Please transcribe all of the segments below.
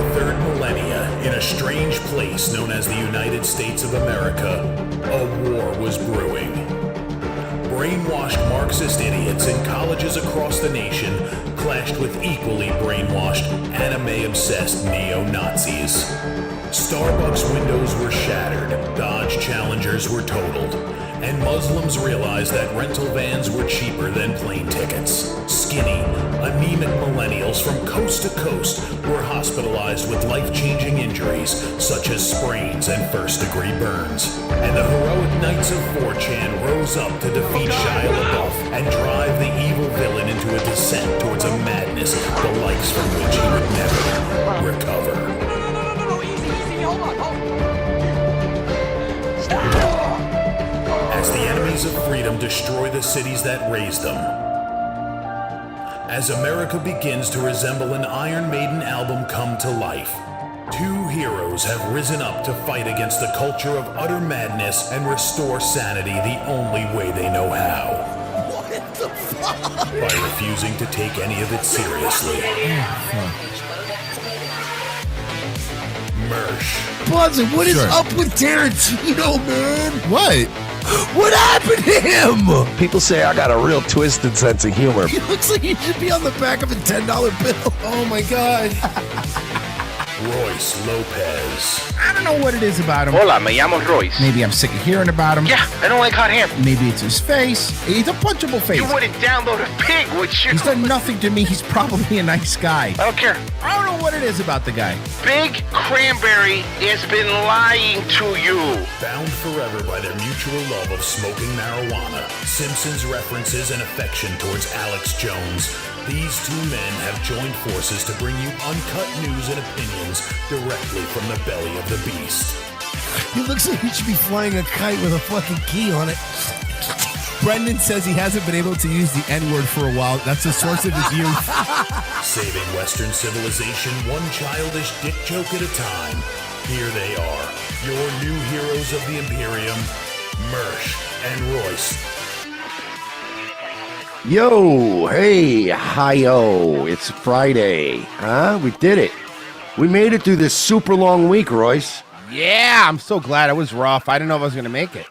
the third millennia, in a strange place known as the United States of America, a war was brewing. Brainwashed Marxist idiots in colleges across the nation clashed with equally brainwashed, anime-obsessed neo-Nazis. Starbucks windows were shattered, Dodge Challengers were totaled, and Muslims realized that rental vans were cheaper than plane tickets. Skinny, anemic millennials from coast to coast were hospitalized with life-changing injuries such as sprains and first-degree burns. And the heroic knights of 4chan rose up to defeat Shia LaBeouf and drive the evil villain into a descent towards a madness the likes from which he would never recover. No, easy, hold on. As the enemies of freedom destroy the cities that raised them. As America begins to resemble an Iron Maiden album come to life, two heroes have risen up to fight against the culture of utter madness and restore sanity the only way they know how. What the fuck? By refusing to take any of it seriously. Mersh. Buzzer, what is up with Tarantino, man? What? What happened to him? People say I got a real twisted sense of humor. He looks like he should be on the back of a $10 bill. Oh my God. Royce Lopez. I don't know what it is about him. Hola, me llamo Royce. Maybe I'm sick of hearing about him. Yeah, I don't like hot hair. Maybe it's his face. He's a punchable face. You wouldn't download a pig, would you? He's done nothing to me. He's probably a nice guy. I don't care. I don't know what it is about the guy. Big Cranberry has been lying to you. Bound forever by their mutual love of smoking marijuana, Simpsons references and affection towards Alex Jones, these two men have joined forces to bring you uncut news and opinions directly from the belly of the beast. He looks like he should be flying a kite with a fucking key on it. Brendan says he hasn't been able to use the N-word for a while. That's the source of his youth. Saving Western civilization one childish dick joke at a time. Here they are, your new heroes of the Imperium, Mersh and Royce. Yo, hey, hi-yo, it's Friday. Huh? We did it. We made it through this super long week, Royce. Yeah, I'm so glad. It was rough. I didn't know if I was going to make it.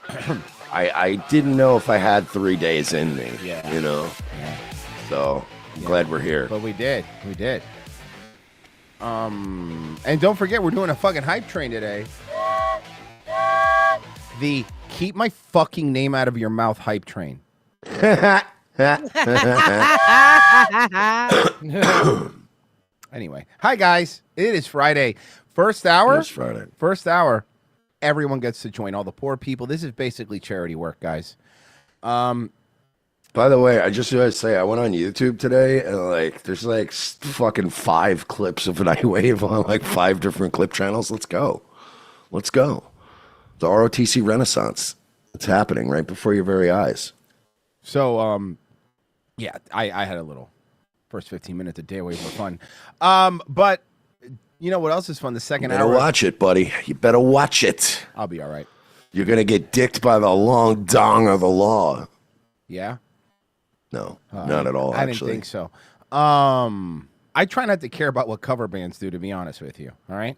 I didn't know if I had 3 days in me, Yeah. you know? Yeah. So, I'm glad we're here. But we did. We did. And don't forget, we're doing a fucking hype train today. The keep my fucking name out of your mouth hype train. Anyway, hi guys. It is Friday. First hour. It's Friday. First hour. Everyone gets to join. All the poor people. This is basically charity work, guys. By the way, I just want to say, I went on YouTube today, and, there's, fucking 5 clips of Nightwave on, 5 different clip channels. Let's go. Let's go. The ROTC Renaissance. It's happening right before your very eyes. So, yeah, I had a little first 15 minutes of day away for fun. But you know what else is fun? The second hour. You better watch it, buddy. You better watch it. I'll be all right. You're going to get dicked by the long dong of the law. Yeah? No, not at all, I actually. didn't think so. I try not to care about what cover bands do, to be honest with you. All right?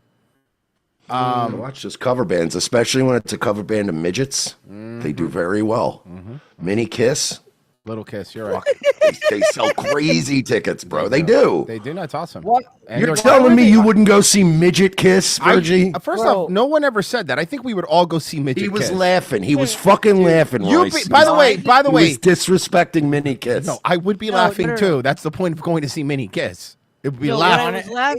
Watch those cover bands, especially when it's a cover band of midgets. Mm-hmm. They do very well. Mm-hmm. Mini Kiss. Little Kiss, you're right. They sell crazy tickets, bro. They do. They do. That's awesome. What? You're telling me you wouldn't go see Midget Kiss, Virgie? First off, no one ever said that. I think we would all go see Midget Kiss. He was laughing. He was fucking laughing, Royce. By the way, he was disrespecting Mini Kiss. No, I would be laughing too. That's the point of going to see Mini Kiss. It would be laughing. What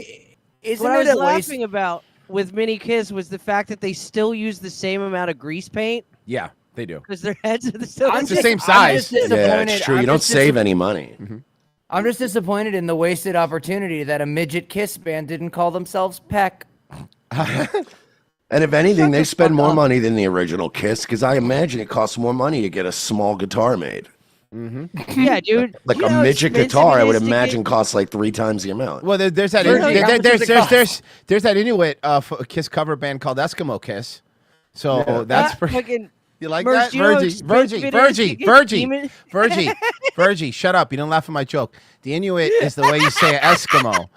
I was laughing about with Mini Kiss was the fact that they still use the same amount of grease paint. Yeah, they do. Because their heads are still the same size. Yeah, it's true. You don't save any money. Mm-hmm. I'm just disappointed in the wasted opportunity that a Midget Kiss band didn't call themselves Peck. And if anything, they spend more money than the original Kiss, because I imagine it costs more money to get a small guitar made. Mm-hmm. Yeah, dude. Like a midget guitar, I would imagine costs 3 times the amount. Well, there's that there's that Inuit Kiss cover band called Eskimo Kiss. So that's pretty. You like that? Virgie, shut up. You don't laugh at my joke. The Inuit is the way you say Eskimo.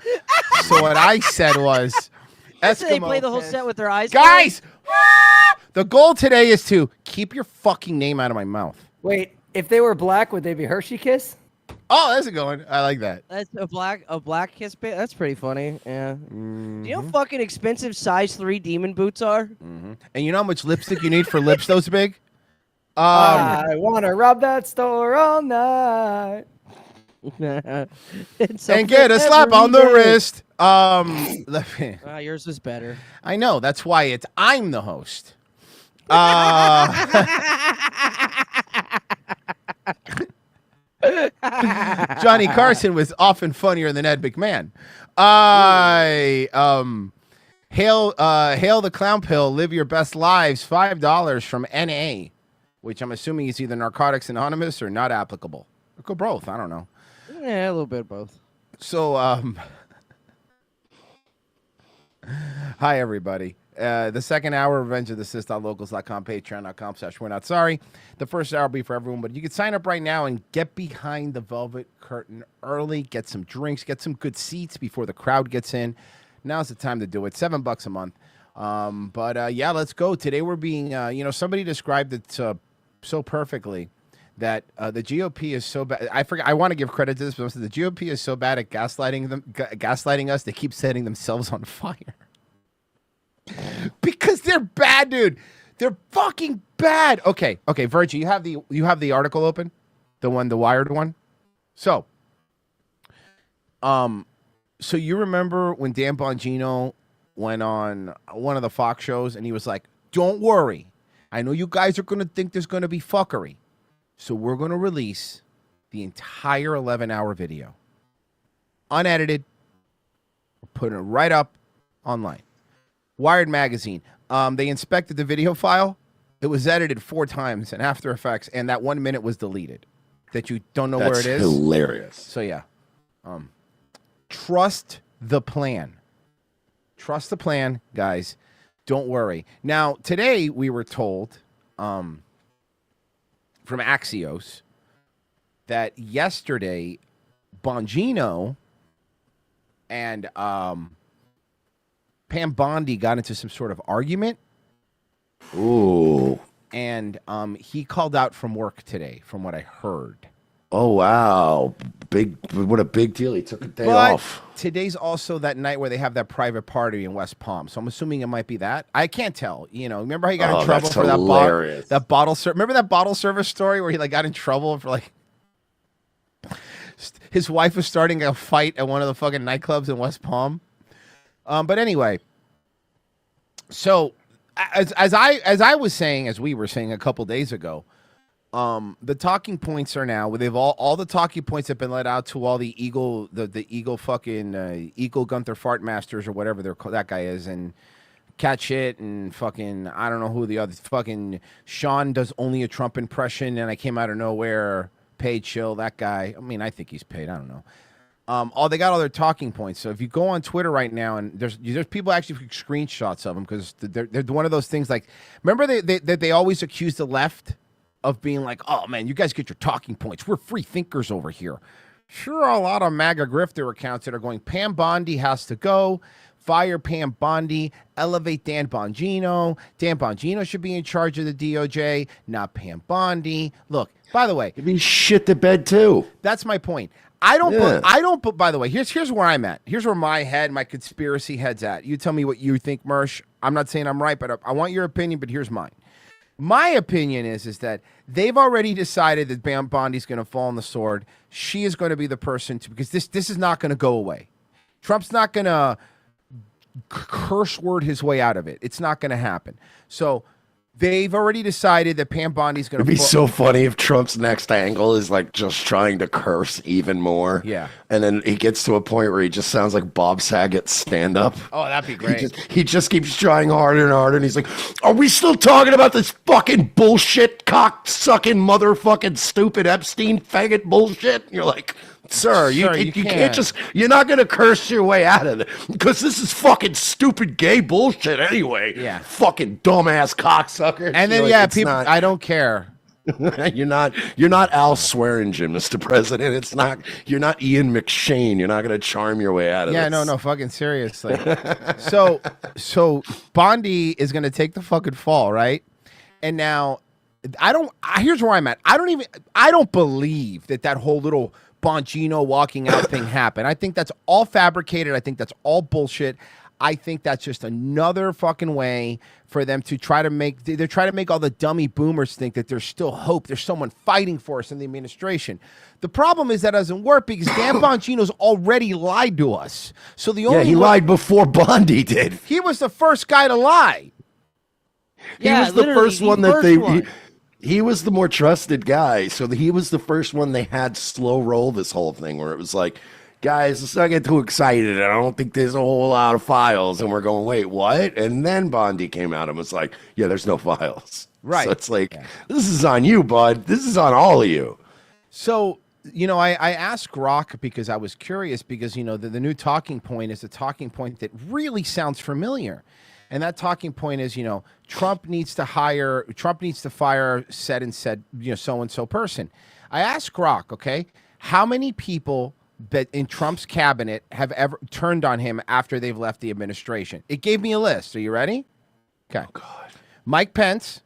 So what I said was, So they Eskimo play the whole kiss. set with their eyes Guys, the goal today is to keep your fucking name out of my mouth. Wait, if they were black, would they be Hershey Kiss? Oh, that's a good one. I like that. That's a black kiss band. That's pretty funny. Yeah. Do you know how fucking expensive size 3 demon boots are? And you know how much lipstick you need for lips those big? I want to rob that store all night. And get a slap on the wrist. Yours was better. I know. That's why I'm the host. Johnny Carson was often funnier than Ed McMahon. Hail the clown pill. Live your best lives. $5 from NA, which I'm assuming is either Narcotics Anonymous or not applicable. Or go both. I don't know. Yeah, a little bit of both. So, hi everybody. The second hour, RevengeOfTheSith.locals.com, Patreon.com/We're Not Sorry. The first hour will be for everyone, but you can sign up right now and get behind the velvet curtain early, get some drinks, get some good seats before the crowd gets in. Now's the time to do it. $7 a month. Yeah, let's go. Today we're being, somebody described it so perfectly that the GOP is so bad. I want to give credit to this, but the GOP is so bad at gaslighting us. They keep setting themselves on fire. Because they're bad, dude. They're fucking bad. Okay, Virgie, you have the article open, the Wired one. So you remember when Dan Bongino went on one of the Fox shows and he was like, "Don't worry, I know you guys are gonna think there's gonna be fuckery, so we're gonna release the entire 11-hour video, unedited. We're putting it right up online." Wired magazine. They inspected the video file. It was edited 4 times in After Effects, and that 1 minute was deleted. That you don't know where it is. That's hilarious. So yeah, trust the plan. Trust the plan, guys. Don't worry. Now today we were told from Axios that yesterday Bongino and Pam Bondi got into some sort of argument. Ooh. And he called out from work today, from what I heard. Oh, wow. What a big deal. He took a day off. Today's also that night where they have that private party in West Palm. So I'm assuming it might be that. I can't tell. Remember how he got in trouble for that bottle service? Remember that bottle service story where he got in trouble for his wife was starting a fight at one of the fucking nightclubs in West Palm? But anyway, so as we were saying a couple days ago, the talking points are now they've all the talking points have been let out to all the Eagle fucking Eagle Gunther Fart Masters or whatever that guy is, and Cat Shit and fucking I don't know who the other fucking Sean does only a Trump impression and I came out of nowhere. Paid Chill, that guy. I mean, I think he's paid. I don't know. They got all their talking points. So if you go on Twitter right now, and there's people actually take screenshots of them because they're one of those things. Like, remember they always accuse the left of being like, "Oh man, you guys get your talking points. We're free thinkers over here." Sure, a lot of MAGA grifter accounts that are going, Pam Bondi has to go. Fire Pam Bondi. Elevate Dan Bongino. Dan Bongino should be in charge of the DOJ, not Pam Bondi. Look, by the way, he shit the bed too. That's my point. I don't. By the way, here's where I'm at. Here's where my conspiracy head's at. You tell me what you think, Mersh. I'm not saying I'm right, but I want your opinion. But here's mine. My opinion is that they've already decided that Pam Bondi's going to fall on the sword. She is going to be the person because this is not going to go away. Trump's not going to curse word his way out of it. It's not going to happen. So they've already decided that Pam Bondi's going to. It'd be so funny if Trump's next angle is just trying to curse even more. Yeah. And then he gets to a point where he just sounds like Bob Saget's stand up. Oh, that'd be great. He just keeps trying harder and harder. And he's like, "Are we still talking about this fucking bullshit, cock sucking, motherfucking stupid Epstein faggot bullshit?" And you're like, Sir, you can't just, you're not going to curse your way out of it because this is fucking stupid gay bullshit anyway. Yeah. Fucking dumbass cocksucker. And then, people, I don't care. You're not Al Swearingen, Mr. President. It's not. You're not Ian McShane. You're not going to charm your way out of this. Yeah, no, fucking seriously. so Bondi is going to take the fucking fall, right? And now, here's where I'm at. I don't believe that whole little Bongino walking out thing happened. I think that's all fabricated. I think that's all bullshit. I think that's just another fucking way for them to try to make, they're trying to make all the dummy boomers think that there's still hope. There's someone fighting for us in the administration. The problem is that doesn't work because Dan Bongino's already lied to us. So the only he lied before Bondi did. He was the first guy to lie. He was the first one that he was the more trusted guy. So he was the first one they had slow roll this whole thing where it was like, guys, let's not get too excited. I don't think there's a whole lot of files. And we're going, wait, what? And then Bondi came out and was like, yeah, there's no files. Right. So it's like, this is on you, bud. This is on all of you. So, I asked Rock because I was curious because, the new talking point is a talking point that really sounds familiar. And that talking point is, Trump needs to fire said and said, so-and-so person. I asked Rock, okay, how many people that in Trump's cabinet have ever turned on him after they've left the administration? It gave me a list. Are you ready? Okay. Oh, God. Mike Pence,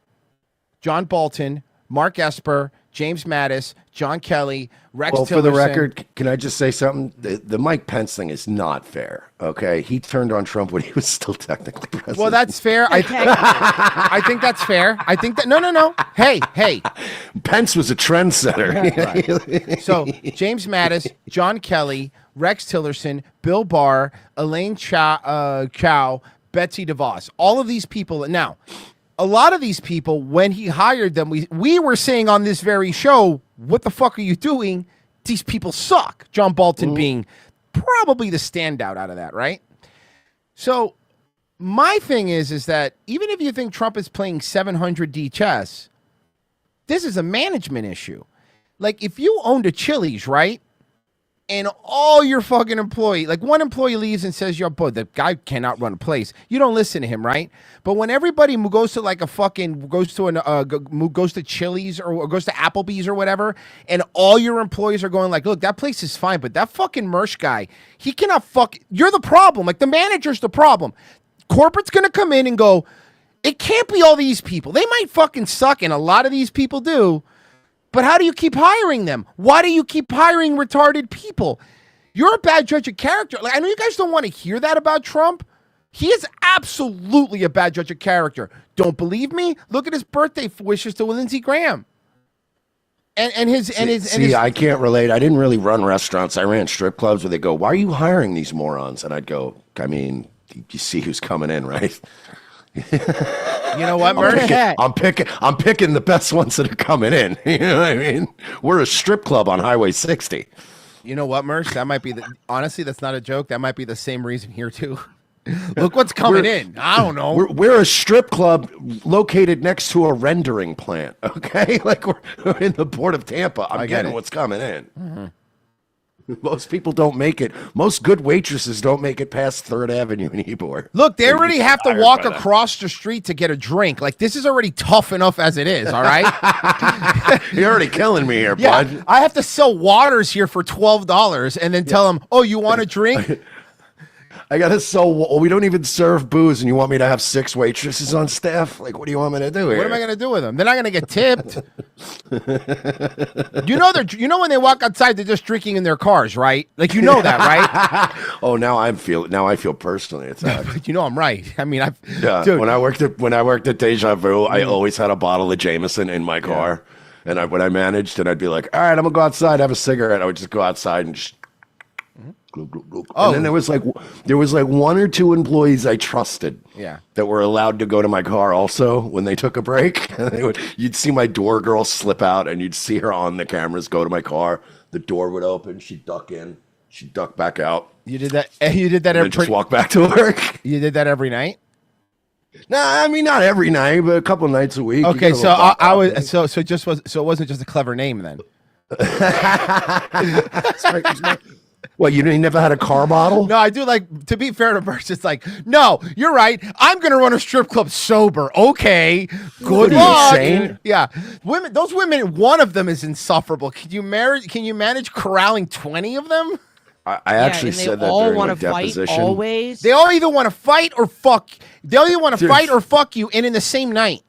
John Bolton, Mark Esper, James Mattis, John Kelly, Rex Tillerson. For the record, can I just say something? The Mike Pence thing is not fair, okay? He turned on Trump when he was still technically president. Well, that's fair. I think that's fair. I think that, no. Hey. Pence was a trendsetter. Right. So, James Mattis, John Kelly, Rex Tillerson, Bill Barr, Elaine Chao, Betsy DeVos. All of these people. Now, a lot of these people, when he hired them, we were saying on this very show, what the fuck are you doing? These people suck. John Bolton being probably the standout out of that, right? So my thing is that even if you think Trump is playing 700D chess, this is a management issue. Like if you owned a Chili's, right? And all your fucking employee, like one employee leaves and says, "Yo, boy, the guy cannot run a place." You don't listen to him, right? But when everybody goes to like goes to Chili's or goes to Applebee's or whatever, and all your employees are going like, "Look, that place is fine, but that fucking Mersch guy, he cannot you're the problem. Like the manager's the problem." Corporate's gonna come in and go, "It can't be all these people. They might fucking suck, and a lot of these people do." But how do you keep hiring them? Why do you keep hiring retarded people? You're a bad judge of character. Like I know you guys don't want to hear that about Trump. He is absolutely a bad judge of character. Don't believe me? Look at his birthday wishes to Lindsey Graham. I can't relate. I didn't really run restaurants. I ran strip clubs where they go, "Why are you hiring these morons?" And I'd go, "I mean, you see who's coming in, right?" You know what, Murphy? I'm picking the best ones that are coming in. You know what I mean? We're a strip club on Highway 60. You know what, Merch? That might be honestly, that's not a joke. That might be the same reason here too. Look what's coming in. I don't know. We're a strip club located next to a rendering plant. Okay, like we're in the Port of Tampa. I'm getting what's coming in. Mm-hmm. Most people don't make it. Most good waitresses don't make it past 3rd Avenue in Ybor. Look, they already have to walk across the street to get a drink. Like, this is already tough enough as it is, all right? You're already killing me here, bud. I have to sell waters here for $12 and then tell them, "Oh, you want a drink?" I got to sell. We don't even serve booze, and you want me to have 6 waitresses on staff? Like, what do you want me to do here? What am I going to do with them? They're not going to get tipped. You know when they walk outside, they're just drinking in their cars, right? Like you know that, right? Oh, now I feel personally attacked. You know I'm right. I mean, dude. When I worked at Deja Vu, I always had a bottle of Jameson in my car, and when I managed, and I'd be like, "All right, I'm gonna go outside, have a cigarette." I would just go outside and just. And then there was like 1 or 2 employees I trusted that were allowed to go to my car also when they took a break. You'd see my door girl slip out and you'd see her on the cameras go to my car. The door would open. She'd duck in. She'd duck back out. You did that. You did that every. Just walk back to work. You did that every night. Nah, I mean not every night, but a couple nights a week. Okay, so I was it wasn't just a clever name then. That's right. What, you never had a car bottle? No, I do like, to be fair to Birch, it's like, no, you're right. I'm going to run a strip club sober. Okay. Good luck. Insane? Yeah. Those women, one of them is insufferable. Can you manage corralling 20 of them? I actually said that during my deposition. Always. They all either want to fight or fuck. They all either want to fight or fuck you, and in the same night.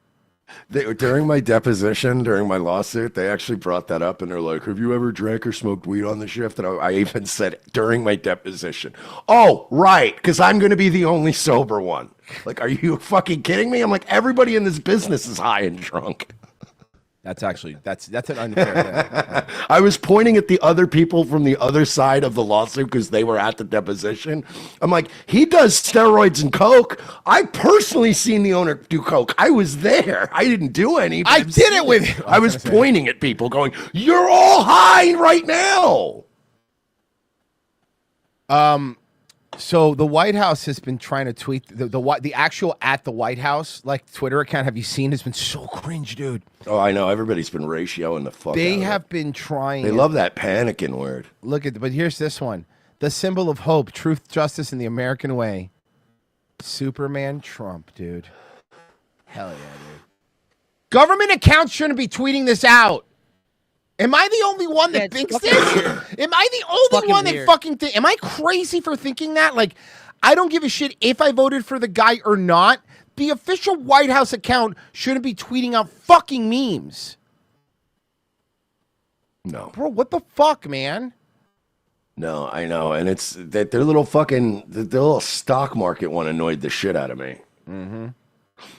During my deposition, during my lawsuit, they actually brought that up, and they're like, have you ever drank or smoked weed on the shift? And I even said during my deposition, oh, right, because I'm going to be the only sober one. Like, are you fucking kidding me? I'm like, everybody in this business is high and drunk. That's an unfair thing. I was pointing at the other people from the other side of the lawsuit because they were at the deposition. I'm like, he does steroids and coke. I personally seen the owner do coke. I was there. I didn't do any. I did it with him. I was pointing at people going, you're all high right now. So the White House has been trying to tweet the actual at the White House like Twitter account. Have you seen? Has been so cringe, dude. Oh, I know. Everybody's been ratioing the fuck. They out have of it. been trying. They love that panicking word. But here's this one: the symbol of hope, truth, justice, and the American way. Superman Trump, dude. Hell yeah, dude. Government accounts shouldn't be tweeting this out. Am I the only one that thinks this? Am I the only one that fucking think? Am I crazy for thinking that? Like, I don't give a shit if I voted for the guy or not. The official White House account shouldn't be tweeting out fucking memes. No. Bro, what the fuck, man? No, I know. And it's that their little fucking, their little stock market one annoyed the shit out of me. Mm-hmm.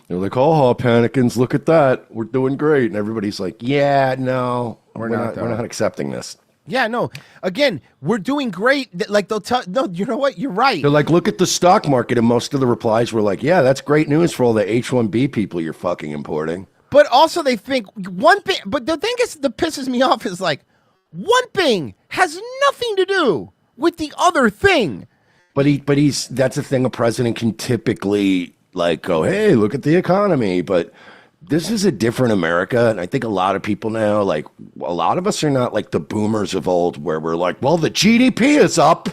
They're like, oh, panicans, look at that. We're doing great. And everybody's like, yeah, no, we're not accepting this. Yeah, no. Again, we're doing great. Like, they'll tell, no, you know what? You're right. They're like, look at the stock market. And most of the replies were like, yeah, that's great news for all the H-1B people you're fucking importing. But also they think one thing, but the thing that pisses me off is like, one thing has nothing to do with the other thing. But that's a thing a president can typically like go, hey, look at the economy. But this is a different America. And I think a lot of people now, like a lot of us are not like the boomers of old where we're like, well, the GDP is up.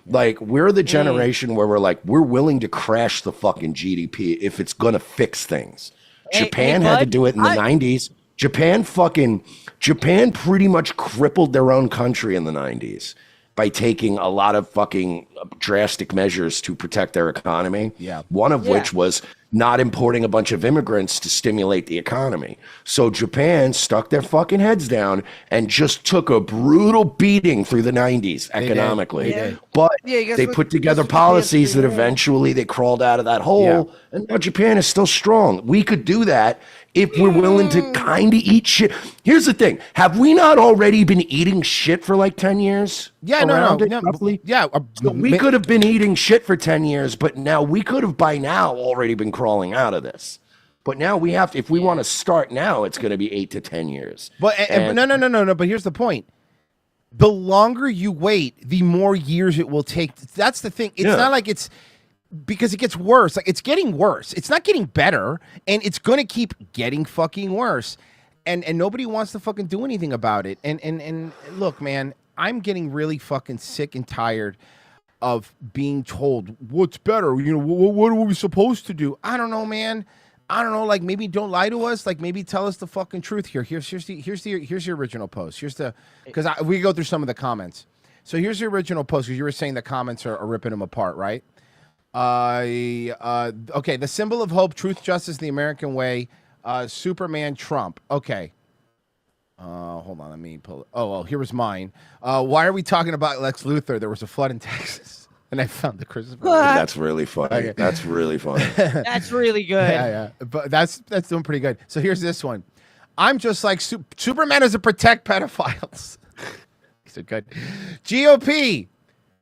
Like we're the generation where we're like, we're willing to crash the fucking GDP if it's going to fix things. Japan had to do it in the 90s. Japan pretty much crippled their own country in the 90s by taking a lot of fucking drastic measures to protect their economy. Yeah. One of which was not importing a bunch of immigrants to stimulate the economy. So Japan stuck their fucking heads down and just took a brutal beating through the 90s economically. But they put together policies that eventually they crawled out of that hole. And now Japan is still strong. We could do that if we're willing to kind of eat shit. Here's the thing. Have we not already been eating shit for like 10 years? Yeah, roughly? Yeah. So we could have been eating shit for 10 years, but now we could have by now already been crawling out of this. But now we have to, if we want to start now, it's going to be 8 to 10 years. But no. But here's the point. The longer you wait, the more years it will take. That's the thing. It's not like it's because it gets worse. Like it's getting worse. It's not getting better, and it's going to keep getting fucking worse. And nobody wants to fucking do anything about it. And look, man, I'm getting really fucking sick and tired of being told what's better. You know, what are we supposed to do? I don't know, man. I don't know. Like maybe don't lie to us. Like maybe tell us the fucking truth here. Here's the original post. Because we go through some of the comments. So here's the original post because you were saying the comments are ripping them apart, right? Okay, the symbol of hope, truth, justice, the American way. Superman Trump. Okay. Hold on, let me pull it. Oh, here was mine. Why are we talking about Lex Luthor? There was a flood in Texas, and I found the Christmas. That's really funny. Okay. That's really funny. That's really good. Yeah. But that's doing pretty good. So here's this one. I'm just like Superman is to protect pedophiles. These are good. GOP.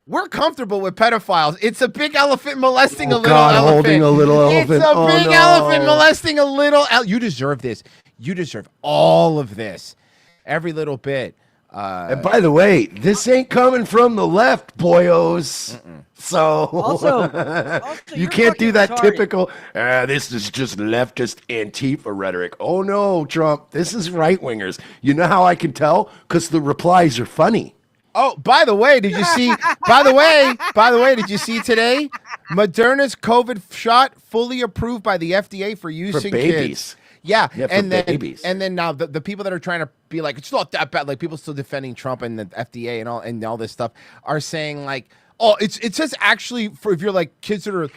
We're comfortable with pedophiles. It's a big elephant molesting a little elephant. Holding a little elephant. It's a big elephant molesting a little elephant. You deserve this. You deserve all of this. Every little bit. And by the way, this ain't coming from the left, boyos. So also you can't do that typical, this is just leftist Antifa rhetoric. Oh no, Trump, this is right-wingers. You know how I can tell? Because the replies are funny. Oh, by the way, did you see? By the way, did you see today? Moderna's COVID shot fully approved by the FDA for use in babies. kids. Yeah, Yeah, for and then babies. and then now the people that are trying to be like it's not that bad, like people still defending Trump and the FDA and all this stuff are saying like, oh, it says actually for if you're like kids that are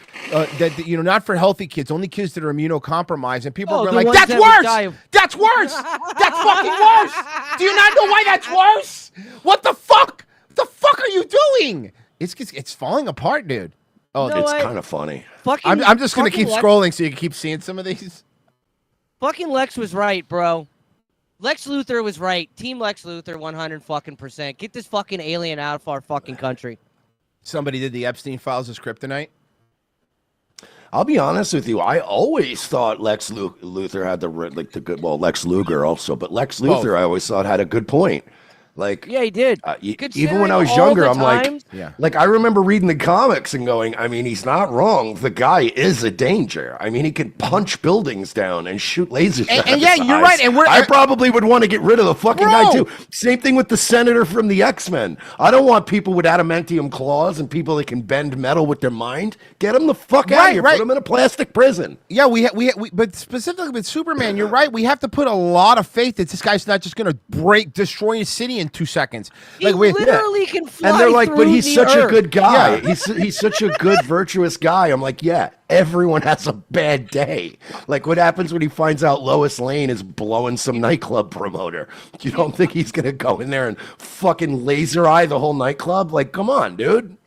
that you know not for healthy kids, only kids that are immunocompromised, and people are going like that's worse, that's worse, that's fucking worse. Do you not know why that's worse? What the fuck? The fuck are you doing? It's falling apart, dude. Oh, It's kind of funny. I'm just gonna keep scrolling so you can keep seeing some of these. Fucking Lex was right, bro. Lex Luthor was right. Team Lex Luthor, 100%. Get this fucking alien out of our fucking country. Somebody did the Epstein files as kryptonite. I'll be honest with you. I always thought Lex Luthor had the good. Well, Lex Luger also, but Lex Luthor I always thought had a good point. Like, yeah, he did. Even when I was younger, I'm like, I remember reading the comics and going, I mean, he's not wrong. The guy is a danger. I mean, he can punch buildings down and shoot lasers. And yeah, you're right. And I probably would want to get rid of the fucking guy too. Same thing with the senator from the X-Men. I don't want people with adamantium claws and people that can bend metal with their mind. Get them the fuck out of here. Put them in a plastic prison. Yeah, we but specifically with Superman, you're right. We have to put a lot of faith that this guy's not just going to destroy a city in 2 seconds. He literally can fly. And they're like, but he's such a good guy. Yeah. He's such a good, virtuous guy. I'm like, yeah, everyone has a bad day. Like, what happens when he finds out Lois Lane is blowing some nightclub promoter? You don't think he's going to go in there and fucking laser eye the whole nightclub? Like, come on, dude.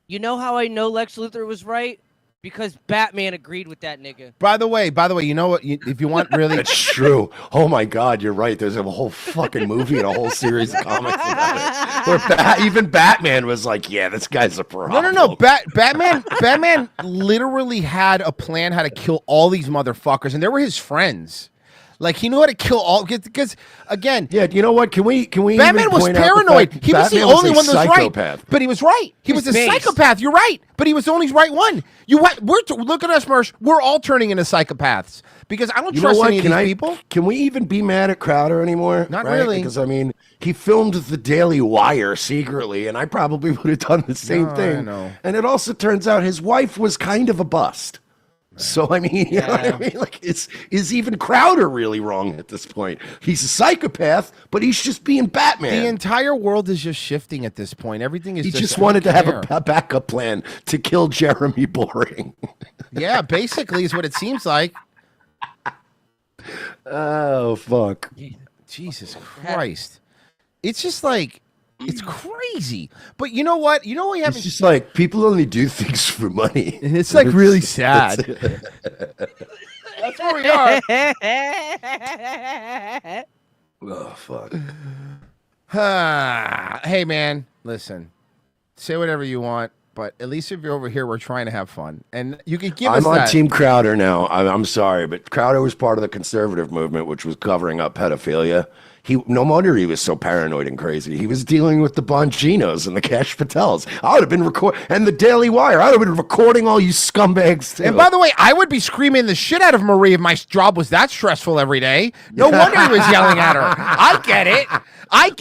You know how I know Lex Luthor was right? Because Batman agreed with that nigga. By the way, you know what? If you want really... That's true. Oh, my God, you're right. There's a whole fucking movie and a whole series of comics about it. Where even Batman was like, yeah, this guy's a problem. No. Batman literally had a plan how to kill all these motherfuckers, and they were his friends. Like, he knew how to kill all, because again, yeah. You know what? Can we? Batman was paranoid. He was the only one that was right. But he was right. He was a psychopath. You're right. But he was the only right one. Look at us, Mersh. We're all turning into psychopaths because I don't trust any of these people. Can we even be mad at Crowder anymore? Not really. Because I mean, he filmed the Daily Wire secretly, and I probably would have done the same thing. I know. And it also turns out his wife was kind of a bust. So, I mean, you know what I mean? Like, is even Crowder really wrong at this point? He's a psychopath, but he's just being Batman. The entire world is just shifting at this point. Everything is He just wanted to have a backup plan to kill Jeremy Boring. Yeah, basically is what it seems like. Oh, fuck. Jesus Christ. It's just like... It's crazy. But you know what? You know we have. It's just like people only do things for money. And it's like really sad. That's where we are. Oh, fuck. Hey, man, listen. Say whatever you want, but at least if you're over here, we're trying to have fun. And you can give us I'm on that. Team Crowder now. I'm sorry, but Crowder was part of the conservative movement, which was covering up pedophilia. No wonder he was so paranoid and crazy. He was dealing with the Bonginos and the Cash Patels. I would have been and the Daily Wire. I would have been recording all you scumbags too. And by the way, I would be screaming the shit out of Marie if my job was that stressful every day. No wonder he was yelling at her. I get it.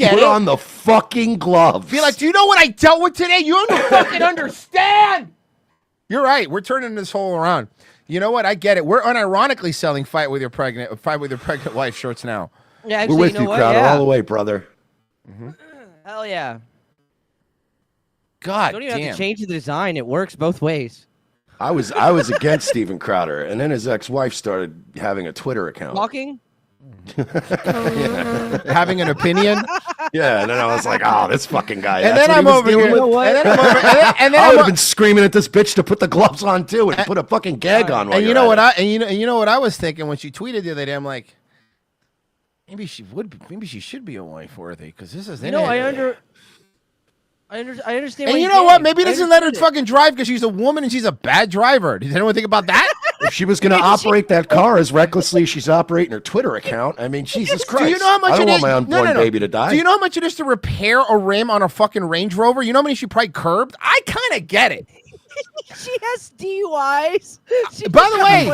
Put on the fucking gloves. Be like, do you know what I dealt with today? You don't fucking understand. You're right. We're turning this whole around. You know what? I get it. We're unironically selling fight with your pregnant wife shirts now. Yeah, actually, we're with you, Crowder, all the way, brother. Mm-hmm. Hell yeah. God you don't even have to change the design. It works both ways. I was against Steven Crowder, and then his ex-wife started having a Twitter account. Talking? Having an opinion? Yeah, and then I was like, oh, this fucking guy. And then I'm over here. And then I would have been screaming at this bitch to put the gloves on too and put a fucking gag on. And you know what I was thinking when she tweeted the other day? I'm like, maybe she should be a wife worthy because this is. I understand. And you know what? Maybe he doesn't let her fucking drive because she's a woman and she's a bad driver. Does anyone think about that? If she was going to operate that car as recklessly as she's operating her Twitter account, I mean, Jesus Christ. Do you know how much I don't want my unborn baby to die. Do you know how much it is to repair a rim on a fucking Range Rover? You know how many she probably curbed? I kind of get it. She has DUIs. By the way,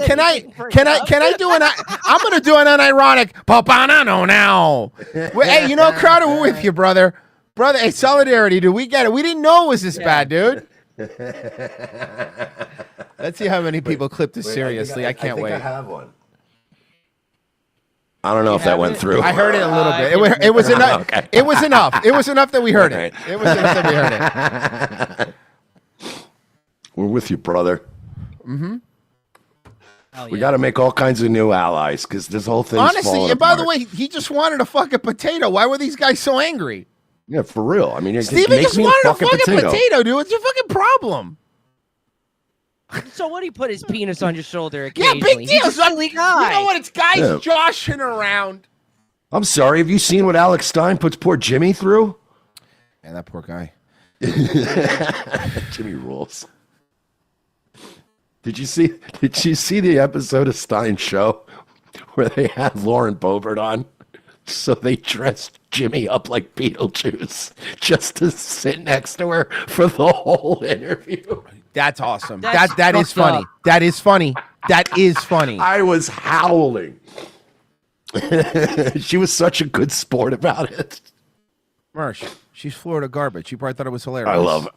can I do an? I'm gonna do an unironic Papanano now. Hey, you know, Crowder, we're with you, brother. Brother, hey, solidarity, dude. We get it. We didn't know it was this bad, dude. Let's see how many people clip this seriously. I can't wait. I have one. I don't know if that went through. I heard it a little bit. It was enough. Okay. It was enough. It was enough that we heard it. Right. It was enough that we heard it. We're with you, brother. Mm-hmm. We got to make all kinds of new allies because this whole thing's Honestly, falling and by the apart. way, he just wanted a fucking potato. Why were these guys so angry? Yeah, for real. I mean, Steven just wanted a fucking potato, dude. What's your fucking problem? So what? He put his penis on your shoulder Yeah, occasionally. big deal. He's a silly guy. You know what? It's guys Yeah. joshing around. I'm sorry. Have you seen what Alex Stein puts poor Jimmy through? And that poor guy. Jimmy rules. Did you see the episode of Stein's show where they had Lauren Boebert on? So they dressed Jimmy up like Beetlejuice just to sit next to her for the whole interview. That's awesome. That's that is fucked funny. up. That is funny. That is funny. I was howling. She was such a good sport about it. Mersh, she's Florida garbage. You probably thought it was hilarious.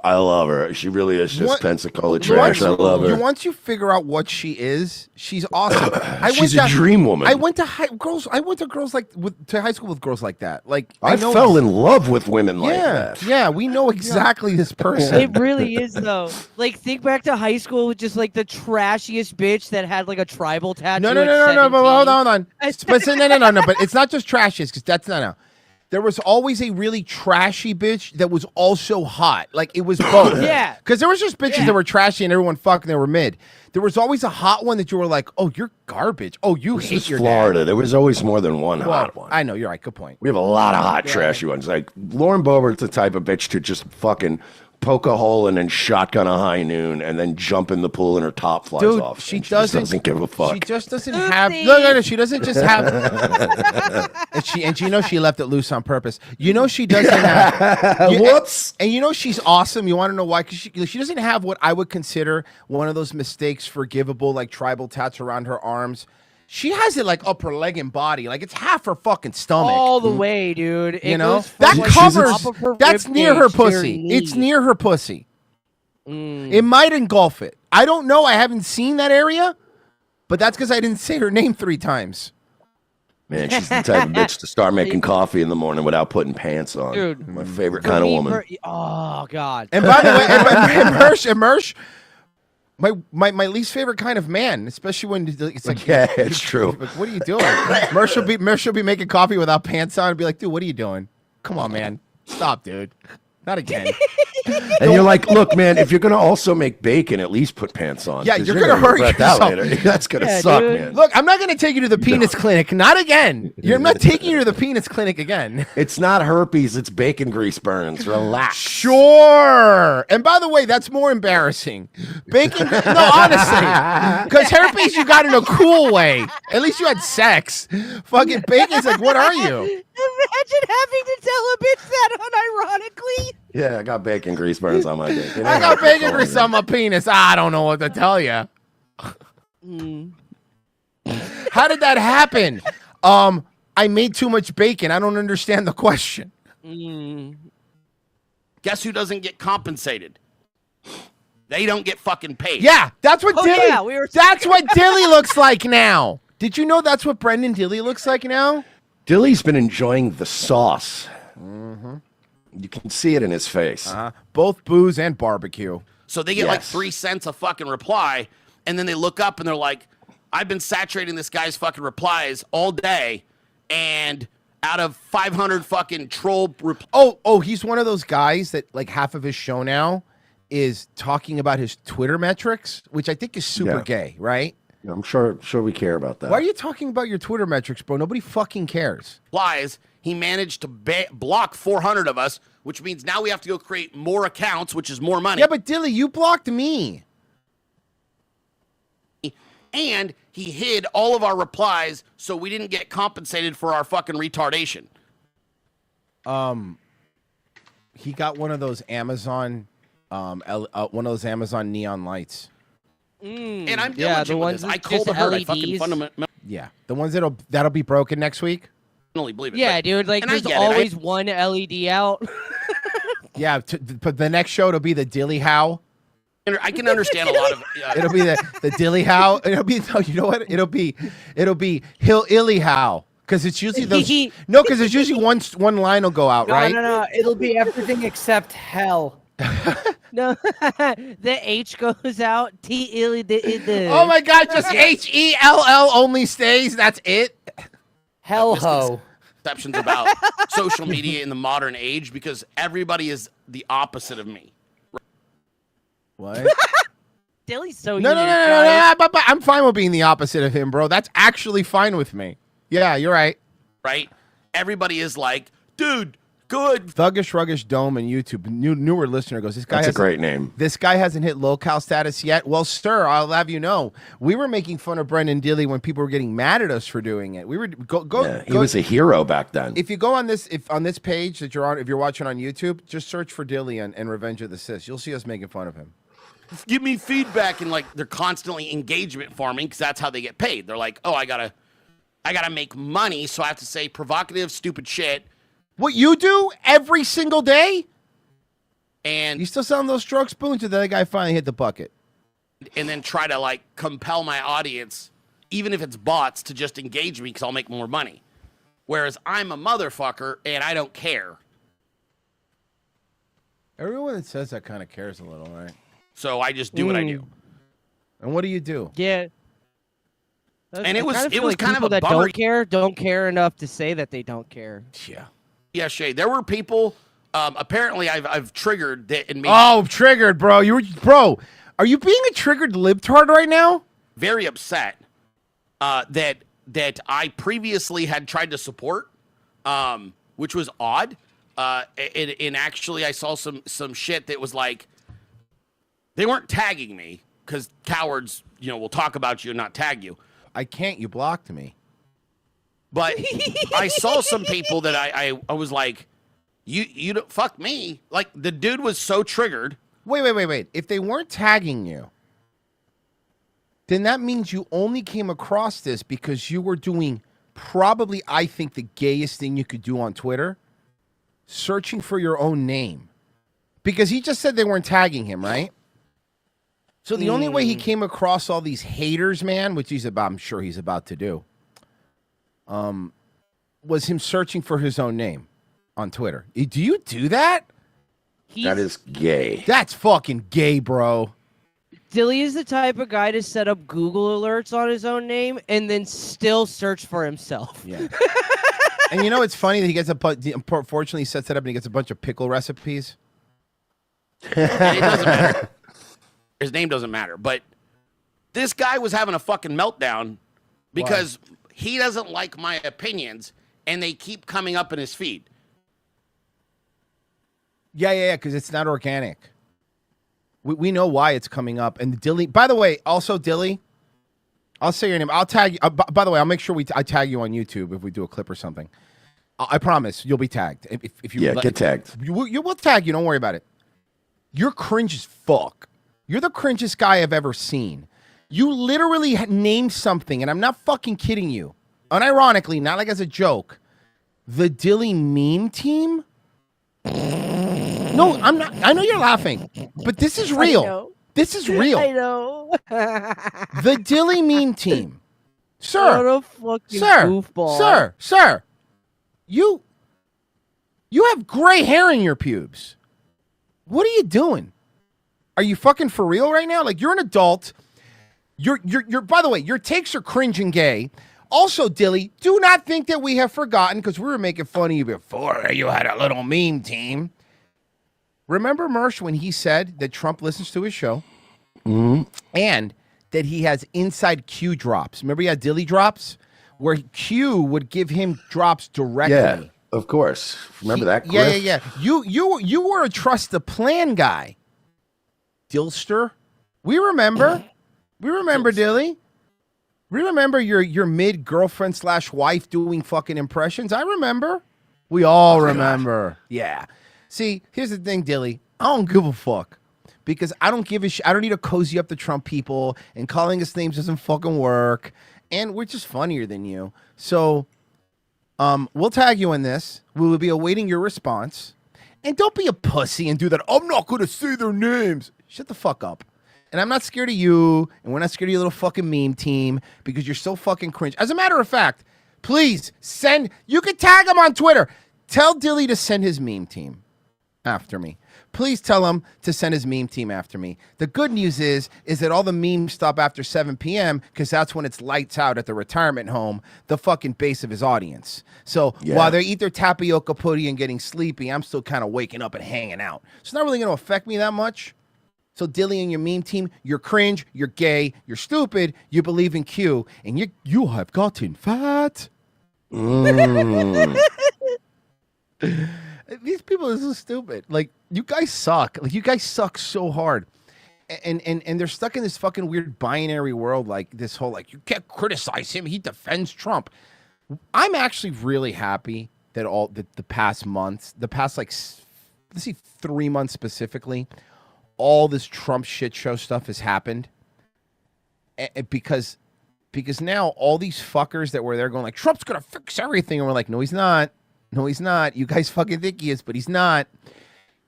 I love her. She really is just What- Pensacola trash. I love her. Once you figure out what she is, she's awesome. She's a dream woman. I went to high school with girls like that. Like I know fell in love with women like that. Yeah, we know exactly this person. It really is though. Like think back to high school with just like the trashiest bitch that had like a tribal tattoo. No, at but hold 17. on. No. But it's not just trashiest because that's no. There was always a really trashy bitch that was also hot. Like it was both. Yeah. Because there was just bitches that were trashy and everyone fucking they were mid. There was always a hot one that you were like, oh, you're garbage. Oh, you This hate is your Florida. There was always more than one dad. hot Well, one. I know you're right. Good point. We have a lot of hot, trashy ones. Like Lauren Boebert's the type of bitch to just fucking poke a hole and then shotgun a high noon and then jump in the pool and her top flies Dude, off. she And just doesn't give a fuck. She just doesn't have. No. She doesn't just have. and you know she left it loose on purpose. You know she doesn't have. Whoops. And you know she's awesome. You want to know why? Because she doesn't have what I would consider one of those mistakes forgivable, like tribal tats around her arms. She has it like upper leg and body, like it's half her fucking stomach. All the way, dude. It You know goes from, that like, covers. top of her That's rib near her cage to her pussy. knee. It's near her pussy. It might engulf it. I don't know. I haven't seen that area, but that's because I didn't say her name 3 times. Man, she's the type of bitch to start making coffee in the morning without putting pants on. Dude. My favorite For kind of me, woman. oh God. And by the way, and Mersh, my least favorite kind of man, especially when it's like, Yeah, it's true. like, what are you doing? Mersh will be making coffee without pants on and be like, dude, what are you doing? Come on, man. Stop, dude. Not again. And you're like, look, man, if you're going to also make bacon, at least put pants on. Yeah, 'cause you're gonna hurt regret that yourself. later. That's going to Yeah, suck, dude. man. Look, I'm not going to take you to the penis clinic. Not again. I'm not taking you to the penis clinic again. It's not herpes, it's bacon grease burns. Relax. Sure. And by the way, that's more embarrassing. Bacon, no, honestly. Because herpes you got in a cool way. At least you had sex. Fucking bacon's like, what are you? Imagine having to tell a bitch that unironically. Yeah, I got bacon grease burns on my dick. I got bacon grease on my penis. I don't know what to tell you. How did that happen? I made too much bacon. I don't understand the question. Guess who doesn't get compensated? They don't get fucking paid. Yeah, that's what Oh, Dilly. yeah, we were- That's what Dilly looks like now. Did you know that's what Brendan Dilly looks like now? Dilly's been enjoying the sauce. You can see it in his face. Both booze and barbecue. So they get like Yes. 3 cents a fucking reply, and then they look up and they're like, I've been saturating this guy's fucking replies all day, and out of 500 fucking troll Oh, he's one of those guys that like half of his show now is talking about his Twitter metrics, which I think is super Yeah. gay, right? I'm sure we care about that. Why are you talking about your Twitter metrics, bro? Nobody fucking cares. replies, he managed to block 400 of us, which means now we have to go create more accounts, which is more money. Yeah, but Dilly, you blocked me. And he hid all of our replies so we didn't get compensated for our fucking retardation. He got one of those Amazon, one of those Amazon neon lights. And I'm Yeah, diligent the with ones this. I with called just her. I fucking LEDs. fundamentally Yeah, the ones that'll be broken next week. believe it. Yeah, but- dude. Like and I there's get it. always one LED out. Yeah, but the next show it'll be the Dilly How. I can understand a lot of. It'll be the Dilly How. It'll be you know what? It'll be Hill Illy How. Because it's usually those. No, because it's usually one line will go out, right? No. It'll be everything except hell. No, the H goes out. Oh my God! Just HELL only stays. That's it. Hell ho. Exceptions about social media in the modern age because everybody is the opposite of me. What? Dilly's so No. But I'm fine with being the opposite of him, bro. That's actually fine with me. Yeah, you're right. Right? Everybody is like, dude, good. Thuggish Ruggish Dome and YouTube. Newer listener goes, this guy. That's a great name. This guy hasn't hit locale status yet. Well, sir, I'll have you know, we were making fun of Brendan Dilly when people were getting mad at us for doing it. We were He was a hero back then. If you go on this page that you're on, if you're watching on YouTube, just search for Dilly and Revenge of the Sis. You'll see us making fun of him. Give me feedback, and like they're constantly engagement farming because that's how they get paid. They're like, oh, I gotta make money, so I have to say provocative, stupid shit. What you do every single day? And you still selling those stroke spoons, or the other guy finally hit the bucket? And then try to like compel my audience, even if it's bots, to just engage me because I'll make more money. Whereas I'm a motherfucker and I don't care. Everyone that says that kind of cares a little, right? So I just do what I do. And what do you do? Yeah. And it was kind of people a that bummer. don't care enough to say that they don't care. Yeah, Shay. There were people. Apparently, I've triggered that in me. Oh, triggered, bro. Bro. Are you being a triggered libtard right now? Very upset that I previously had tried to support, which was odd. And actually, I saw some shit that was like they weren't tagging me because cowards, will talk about you and not tag you. I can't. You blocked me. But I saw some people that I was like, you don't fuck me. Like the dude was so triggered. Wait. If they weren't tagging you, then that means you only came across this because you were doing probably, I think, the gayest thing you could do on Twitter, searching for your own name. Because he just said they weren't tagging him, right? So the only way he came across all these haters, man, which I'm sure he's about to do, was him searching for his own name on Twitter. Do you do that? That is gay. That's fucking gay, bro. Dilly is the type of guy to set up Google alerts on his own name and then still search for himself. Yeah. And it's funny that he gets unfortunately he sets it up and he gets a bunch of pickle recipes. And it doesn't matter. His name doesn't matter. But this guy was having a fucking meltdown because he doesn't like my opinions and they keep coming up in his feed. Yeah, because it's not organic. We know why it's coming up. And Dilly, by the way, also Dilly, I'll say your name. I'll tag you. By the way, I'll make sure I tag you on YouTube if we do a clip or something. I promise you'll be tagged. If you get tagged. You will tag you. Don't worry about it. You're cringe as fuck. You're the cringest guy I've ever seen. You literally named something, and I'm not fucking kidding you. Unironically, not like as a joke. The Dilly meme team? No, I'm not. I know you're laughing, but this is real. This is real. I know. The Dilly meme team. Sir. What a fucking goofball. Sir. You have gray hair in your pubes. What are you doing? Are you fucking for real right now? Like, you're an adult. You're by the way, your takes are cringe and gay. Also, Dilly, do not think that we have forgotten, because we were making fun of you before you had a little meme team. Remember, Mersh, when he said that Trump listens to his show and that he has inside Q drops? Remember he had Dilly drops? Where Q would give him drops directly. Yeah, of course. Remember that, Griff? Yeah. You were a trust the plan guy. Dilster. We remember, Dilly. We remember your mid girlfriend / wife doing fucking impressions. I remember. We all remember. Yeah. See, here's the thing, Dilly. I don't give a fuck because I don't give a shit. I don't need to cozy up the Trump people, and calling us names doesn't fucking work. And we're just funnier than you. So, we'll tag you in this. We will be awaiting your response. And don't be a pussy and do that. I'm not going to say their names. Shut the fuck up. And I'm not scared of you, and we're not scared of your little fucking meme team because you're so fucking cringe. As a matter of fact, please send, you can tag him on Twitter. Tell Dilly to send his meme team after me. Please tell him to send his meme team after me. The good news is that all the memes stop after 7 p.m. because that's when it's lights out at the retirement home, the fucking base of his audience. So while they eat their tapioca pudding and getting sleepy, I'm still kind of waking up and hanging out. It's not really going to affect me that much. So Dilly and your meme team, you're cringe, you're gay, you're stupid, you believe in Q, and you have gotten fat. These people are so stupid. Like, you guys suck. Like, you guys suck so hard. And they're stuck in this fucking weird binary world, like this whole, like, you can't criticize him. He defends Trump. I'm actually really happy that the past months, the past, like, let's see, 3 months specifically, all this Trump shit show stuff has happened. Because now all these fuckers that were there going, like, Trump's going to fix everything. And we're like, no, he's not. No, he's not. You guys fucking think he is, but he's not.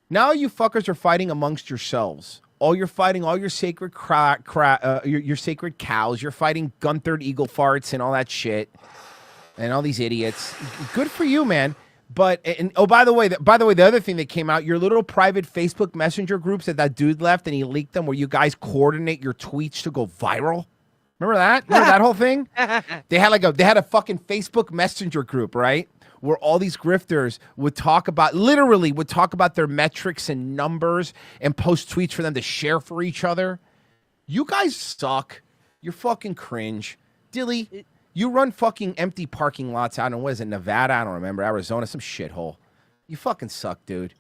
Now you fuckers are fighting amongst yourselves. You're fighting all your sacred your sacred cows. You're fighting Gunther Eagle farts and all that shit, and all these idiots. Good for you, man. But by the way, the other thing that came out, your little private Facebook Messenger groups that dude left and he leaked them, where you guys coordinate your tweets to go viral. Remember that? Remember that whole thing? They had a fucking Facebook Messenger group, right? Where all these grifters would talk about their metrics and numbers and post tweets for them to share for each other. You guys suck. You're fucking cringe. Dilly, you run fucking empty parking lots out in, what is it, Nevada? I don't remember. Arizona, some shithole. You fucking suck, dude.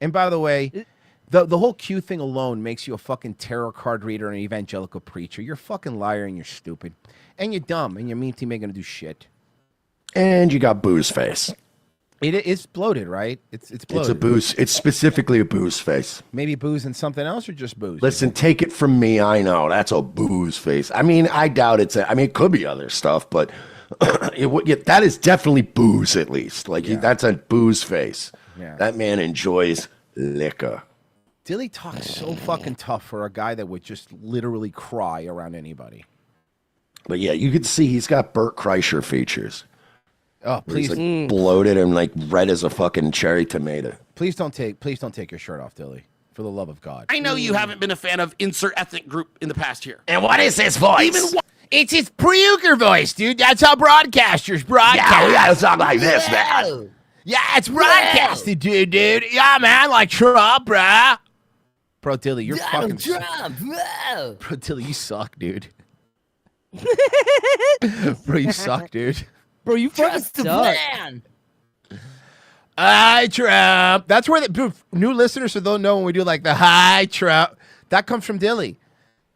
And by the way, the whole Q thing alone makes you a fucking tarot card reader and an evangelical preacher. You're a fucking liar and you're stupid. And you're dumb and your meme team ain't gonna do shit. And you got booze face. It's bloated, right? It's bloated. It's a booze. It's specifically a booze face. Maybe booze and something else, or just booze? Listen, take it from me. I know that's a booze face. I mean, I doubt it's. It could be other stuff, but that is definitely booze. At least, that's a booze face. Yeah. That man enjoys liquor. Dilly talks so fucking tough for a guy that would just literally cry around anybody. But yeah, you can see he's got Bert Kreischer features. Oh, please! He's like bloated and like red as a fucking cherry tomato. Please don't take your shirt off, Dilly. For the love of God. I know you haven't been a fan of insert ethnic group in the past year. And what is his voice? It's his Preuger voice, dude. That's how broadcasters broadcast. Yeah, we gotta talk like this, man. Yeah, it's broadcasted, dude. Yeah, man, like Trump, bruh. Bro, Dilly, you're fucking Trump. Whoa. Bro, Dilly, you suck, dude. Bro, you suck, dude. Bro, you fucking Trust the suck. plan. Hi, Trump. That's where new listeners so they'll know when we do like the hi, Trump. That comes from Dilly.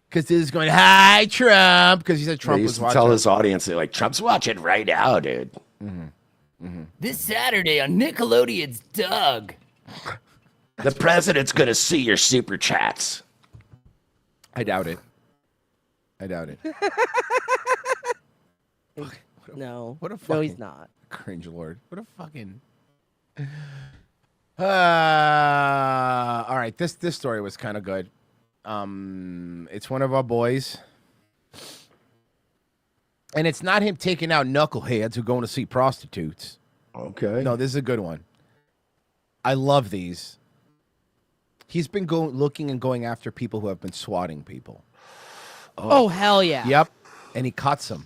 Because Dilly's going, hi, Trump. Because he said Trump was watching. Tell his audience, they're like, Trump's watching right now, dude. Mm-hmm. Mm-hmm. This Saturday on Nickelodeon's Doug. The president's going to see your super chats. I doubt it. No. What a fucking no, he's not. Cringe lord. What a fucking. All right, this story was kind of good. It's one of our boys, and it's not him taking out knuckleheads who are going to see prostitutes. Okay. No, this is a good one. I love these. He's been looking and going after people who have been swatting people. Oh, hell yeah. Yep, and he caught some.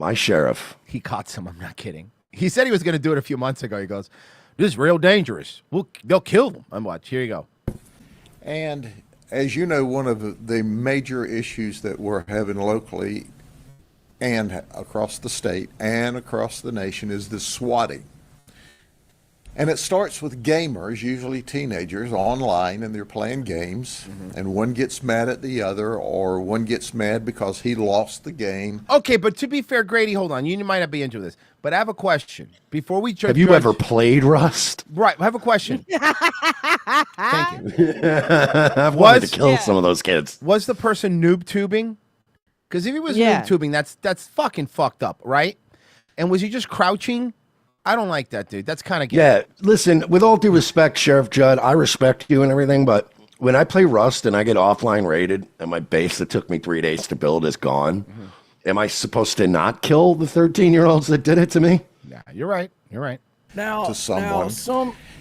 My sheriff. He caught some. I'm not kidding. He said he was going to do it a few months ago. He goes, "This is real dangerous. They'll kill them." I'm watch. Here you go. And as you know, one of the major issues that we're having locally and across the state and across the nation is the swatting. And it starts with gamers, usually teenagers, online, and they're playing games, and one gets mad at the other, or one gets mad because he lost the game. Okay, but to be fair, Grady, hold on. You might not be into this, but I have a question. Before we judge... Have you ever played Rust? Right, I have a question. Thank you. I've wanted to kill some of those kids. Was the person noob tubing? Because if he was noob tubing, that's fucking fucked up, right? And was he just crouching? I don't like that, dude. That's kind of gay. Yeah, listen, with all due respect, Sheriff Judd, I respect you and everything, but when I play Rust and I get offline raided and my base that took me 3 days to build is gone, am I supposed to not kill the 13-year-olds that did it to me? Yeah, you're right. You're right. To someone.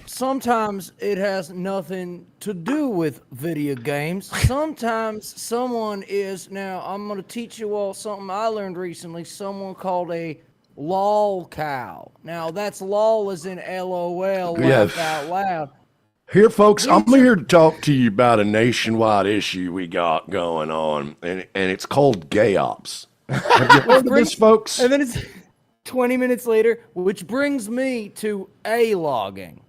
Sometimes it has nothing to do with video games. Sometimes someone is. Now, I'm going to teach you all something I learned recently. Someone called a lol cow. Now, that's lol as in LOL, laugh out loud. Here, folks, I'm here to talk to you about a nationwide issue we got going on, and it's called gay ops. Have you heard of this, folks? And then it's 20 minutes later, which brings me to A-logging.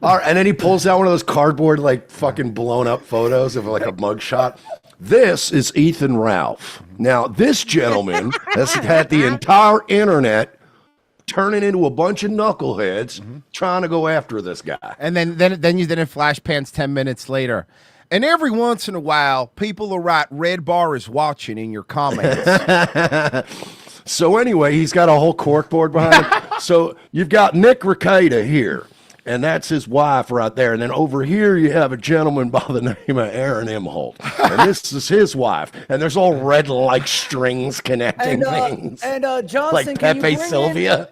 All right, and then he pulls out one of those cardboard, like, fucking blown up photos of, like, a mugshot. This is Ethan Ralph. Now, this gentleman has had the entire internet turning into a bunch of knuckleheads trying to go after this guy. And then you in flash pans 10 minutes later. And every once in a while, people will write "Red Bar is watching" in your comments. So anyway, he's got a whole corkboard behind him. So you've got Nick Ricada here, and that's his wife right there. And then over here, you have a gentleman by the name of Aaron Imholt. And this is his wife. And there's all red like strings connecting things. And Johnson, like Pepe Sylvia.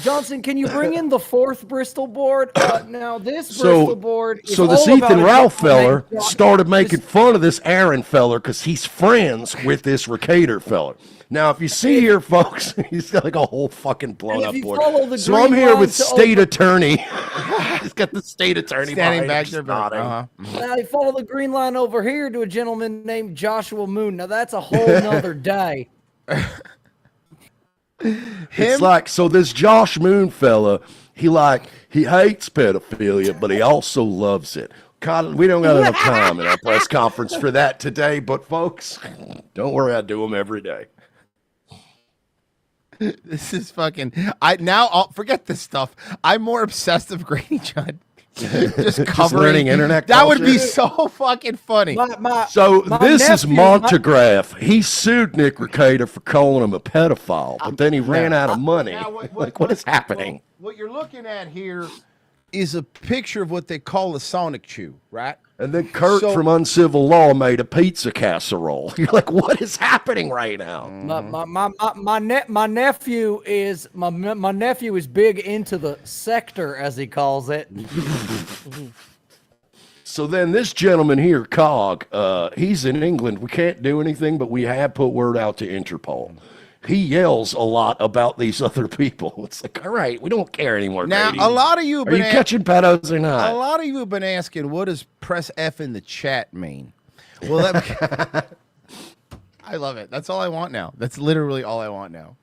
Johnson, can you bring in the fourth Bristol board? Now this Bristol board is so this all about Ethan a Ralph gentleman feller named started making fun of this Aaron feller because he's friends with this Ricader feller. Now, if you see here, folks, he's got like a whole fucking blown up board. So I'm here with state attorney. He's got the state attorney standing back there. Now you follow the green line over here to a gentleman named Joshua Moon. Now that's a whole nother day. It's like, so this Josh Moon fella, he hates pedophilia, but he also loves it. God, we don't got enough time in our press conference for that today, but folks, don't worry, I do them every day. This is fucking. I'll forget this stuff. I'm more obsessed with Grady Judd. Just covering learning internet that culture. would be so fucking funny. This is Montegraph. He sued Nick Ricada for calling him a pedophile, but then he ran out of money. What is happening? What you're looking at here is a picture of what they call a Sonic Chew, right? And then Kurt from Uncivil Law made a pizza casserole. You're like, what is happening right now? My nephew is big into the sector, as he calls it. So then this gentleman here, Cog, he's in England. We can't do anything, but we have put word out to Interpol. He yells a lot about these other people. It's like, all right, we don't care anymore. Now, Grady. a lot of you have Are been you catching pedos or not? A lot of you have been asking, what does press F in the chat mean? Well, I love it. That's all I want now. That's literally all I want now.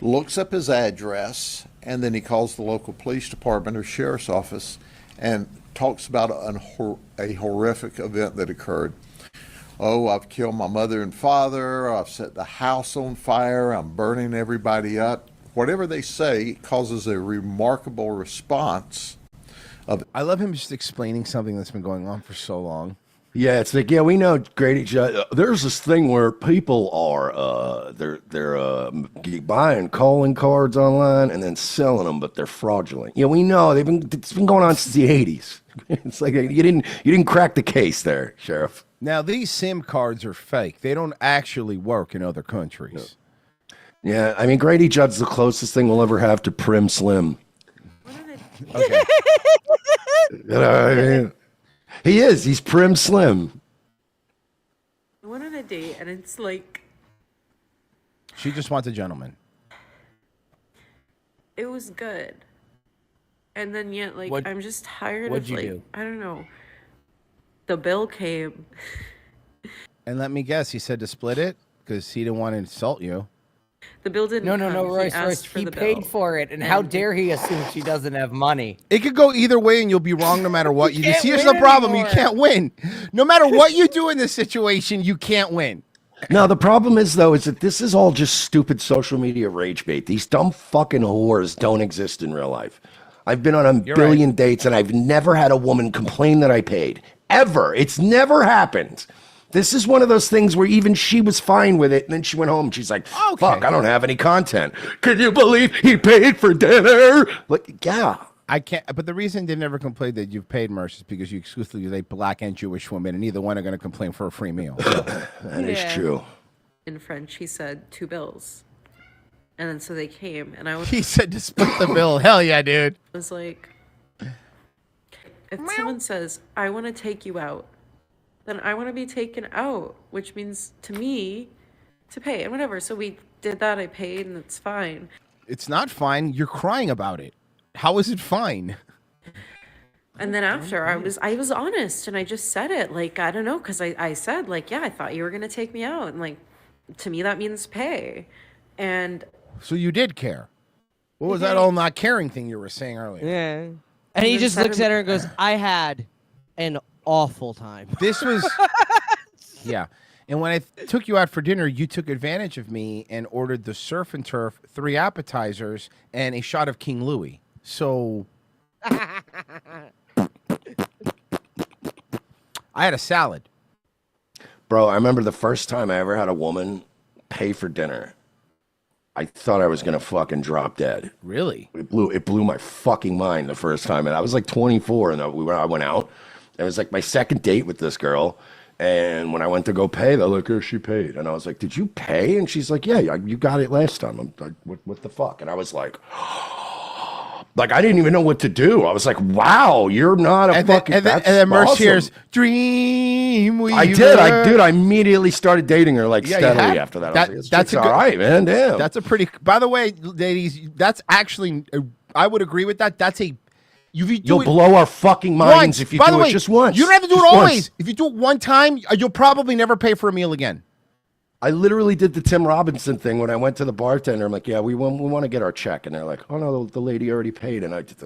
Looks up his address, and then he calls the local police department or sheriff's office and talks about a horrific event that occurred. Oh, I've killed my mother and father. I've set the house on fire. I'm burning everybody up. Whatever they say causes a remarkable response. I love him just explaining something that's been going on for so long. Yeah, it's like, yeah, we know Grady Judd. There's this thing where people are they're buying calling cards online and then selling them, but they're fraudulent. Yeah, we know it's been going on since the 80s. It's like you didn't crack the case there, Sheriff. Now, these SIM cards are fake. They don't actually work in other countries. Yeah, I mean, Grady Judd's the closest thing we'll ever have to Prim Slim. Okay. He is. He's Prim Slim. I went on a date, and it's like... She just wants a gentleman. It was good. And then yet, like, I'm just tired what'd of, you like, do? I don't know. The bill came. And let me guess, he said to split it because he didn't want to insult you. The bill didn't come. No, He Royce, asked for he the paid bill. for it, and how dare he assume she doesn't have money? It could go either way, and you'll be wrong no matter what you do. can't See, here's win the problem. anymore. You can't win. No matter what you do in this situation, you can't win. Now, the problem is, though, is that this is all just stupid social media rage bait. These dumb fucking whores don't exist in real life. I've been on a billion dates, and I've never had a woman complain that I paid. Ever. It's never happened. This is one of those things where even she was fine with it, and then she went home and she's like, fuck, I don't have any content. Can you believe he paid for dinner? Like, yeah. I can't, but the reason they never complained that you've paid, Merce, is because you exclusively date black and Jewish women, and neither one are going to complain for a free meal. That is true. In French, he said 2 bills. And then so they came, and I was. He said to split the bill. Hell yeah, dude. I was like, if someone says, I want to take you out, then I want to be taken out, which means to me to pay and whatever. So we did that. I paid, and it's fine. It's not fine. You're crying about it. How is it fine? And then after, I was honest, and I just said it. Like, I don't know, because I said, like, yeah, I thought you were going to take me out. And, like, to me, that means pay. And so you did care. What was that all not caring thing you were saying earlier? Yeah. And he just looks at her and goes, I had an awful time. This was, yeah. And when I took you out for dinner, you took advantage of me and ordered the surf and turf, 3 appetizers, and a shot of King Louis. So I had a salad. Bro, I remember the first time I ever had a woman pay for dinner. I thought I was gonna fucking drop dead. Really? It blew my fucking mind the first time, and I was like 24, and I went out. It was like my second date with this girl, and when I went to go pay, they're like, "Oh, she paid," and I was like, "Did you pay?" And she's like, "Yeah, you got it last time." I'm like, "What the fuck?" And I was like, like I didn't even know what to do. I was like, "Wow, you're not a fucking." And then Merce hears "Dream Weaver." I did. I immediately started dating her like steadily after that. That's all right, man. Damn. That's a pretty. By the way, ladies, that's actually. I would agree with that. That's a. You'll blow our fucking minds if you do it just once. You don't have to do it always. If you do it one time, you'll probably never pay for a meal again. I literally did the Tim Robinson thing when I went to the bartender. I'm like, "Yeah, we want to get our check," and they're like, "Oh no, the lady already paid." And I did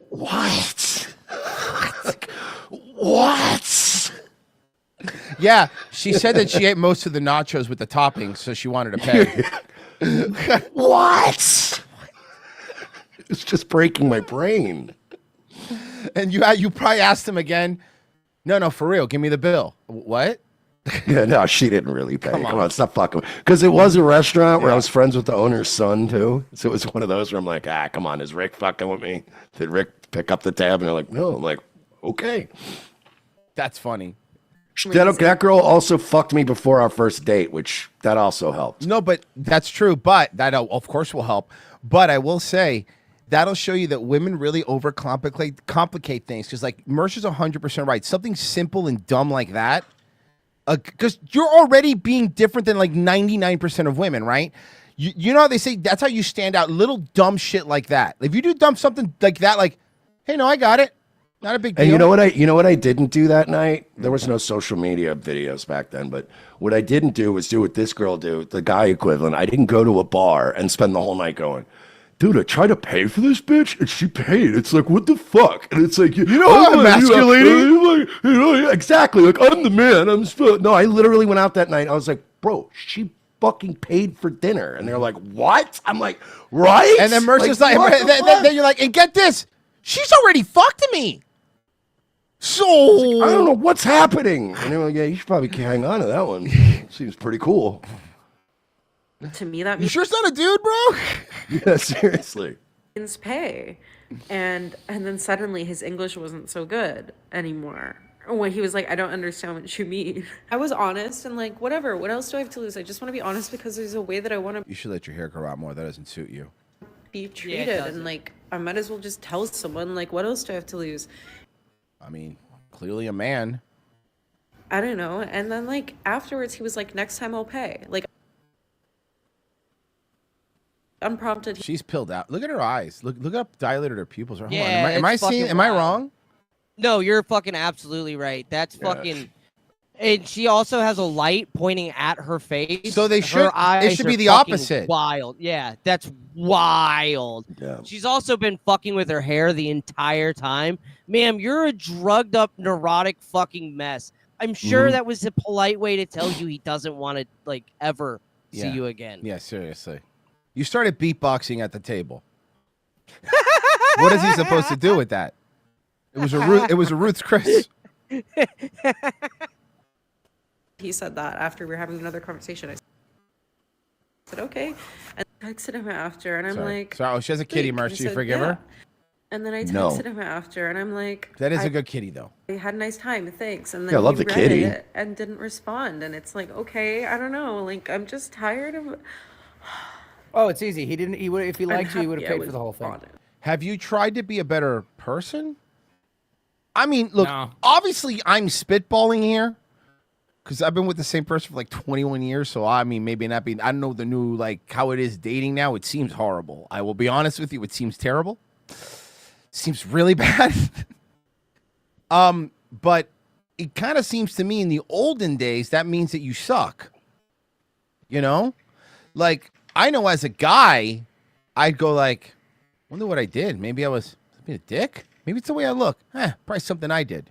what? What? Yeah, she said that she ate most of the nachos with the toppings, so she wanted to pay. What? It's just breaking my brain. And you probably asked him again. No, for real. Give me the bill. What? Yeah, no, she didn't really pay. Come on, stop fucking. Because it was a restaurant where I was friends with the owner's son too. So it was one of those where I'm like, come on, is Rick fucking with me? Did Rick pick up the tab? And they're like, no. I'm like, okay. That's funny. That girl also fucked me before our first date, which that also helped. No, but that's true. But that of course will help. But I will say that'll show you that women really complicate things. Because like Mercer's 100% right. Something simple and dumb like that. Because you're already being different than like 99% of women, right? You know how they say that's how you stand out. Little dumb shit like that. If you do something like that, like, hey, no, I got it. Not a big deal. And you know what I didn't do that night? There was no social media videos back then, but what I didn't do was do what this girl do, the guy equivalent. I didn't go to a bar and spend the whole night going, dude, I tried to pay for this bitch and she paid. It's like, what the fuck? And it's like, you know how emasculating? Exactly. Like, I'm the man. No, I literally went out that night. I was like, bro, she fucking paid for dinner. And they're like, what? I'm like, right? And then Mercer's like then you're like, and get this, she's already fucked me. So I don't know what's happening. And they're like, yeah, you should probably hang on to that one. Seems pretty cool. To me, that you means sure it's not a dude, bro? Yeah, seriously. Pay, and then suddenly his English wasn't so good anymore. When he was like, I don't understand what you mean. I was honest and like, whatever. What else do I have to lose? I just want to be honest because there's a way that I want to. You should let your hair grow out more. That doesn't suit you. Be treated and like I might as well just tell someone like, what else do I have to lose? I mean, clearly a man. I don't know. And then like afterwards, he was like, next time I'll pay. Like. Unprompted. She's pilled out. Look at her eyes. Look up dilated her pupils. Hold yeah, on. Am I wrong? No, you're fucking absolutely right. That's fucking. And she also has a light pointing at her face. So they should. It should be the opposite. Wild. Yeah, that's wild. Yeah. She's also been fucking with her hair the entire time. Ma'am, you're a drugged up, neurotic fucking mess. I'm sure that was a polite way to tell you he doesn't want to like ever see you again. Yeah, seriously. You started beatboxing at the table. What is he supposed to do with that? It was a Ruth's Chris. he said that after we were having another conversation. I said, okay. And I texted him after, and I'm like... Sorry, she has a kitty, "Wait," Merch. he Do you said, forgive "Yeah." her? And then I No. texted him after, and I'm like... That is a good kitty, though. I had a nice time, thanks. And then Yeah, I love he the read kitty. it and didn't respond. And it's like, okay, I don't know. Like, I'm just tired of... Oh, it's easy. He didn't. He would if he I'm liked you, he would happy have I paid was for the whole thing. on it. Have you tried to be a better person? I mean, look, No. obviously I'm spitballing here because I've been with the same person for like 21 years. So, I mean, maybe not be, I don't know the new, like, how it is dating now. It seems horrible. I will be honest with you. It seems terrible. Seems really bad. But it kind of seems to me in the olden days, that means that you suck. You know? Like, I know as a guy, I'd go like, wonder what I did. Maybe I was being a dick. Maybe it's the way I look. Probably something I did.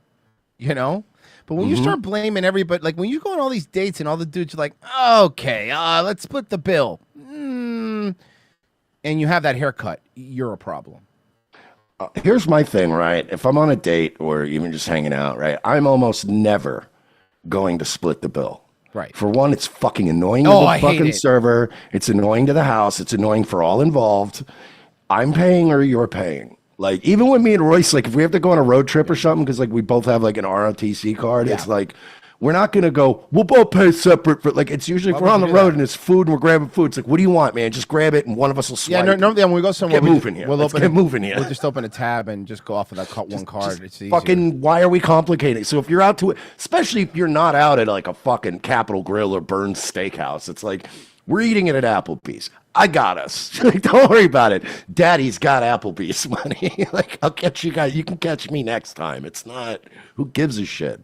You know? But when you start blaming everybody, like when you go on all these dates and all the dudes are like, okay, let's split the bill. And you have that haircut, you're a problem. Here's my thing, right? If I'm on a date or even just hanging out, right, I'm almost never going to split the bill. Right. For one, it's fucking annoying to Oh, the I hate fucking it. server. It's annoying to the house. It's annoying for all involved. I'm paying or you're paying. Like, even with me and Royce, like, if we have to go on a road trip or something, because, like, we both have, like, an ROTC card, it's like, we're not going to go, we'll both pay separate for, like, it's usually if we're on the road and it's food and we're grabbing food, it's like, what do you want, man? Just grab it and one of us will swipe. Yeah, normally when we go somewhere, Get moving here. Let's get moving here. We'll just open a tab and just go off of that one card. It's easier. Fucking, why are we complicating? So if you're out to it, especially if you're not out at like a fucking Capitol Grill or Burns Steakhouse, it's like, we're eating it at Applebee's. I got us. Like, don't worry about it. Daddy's got Applebee's money. Like, I'll catch you guys. You can catch me next time. It's not, who gives a shit?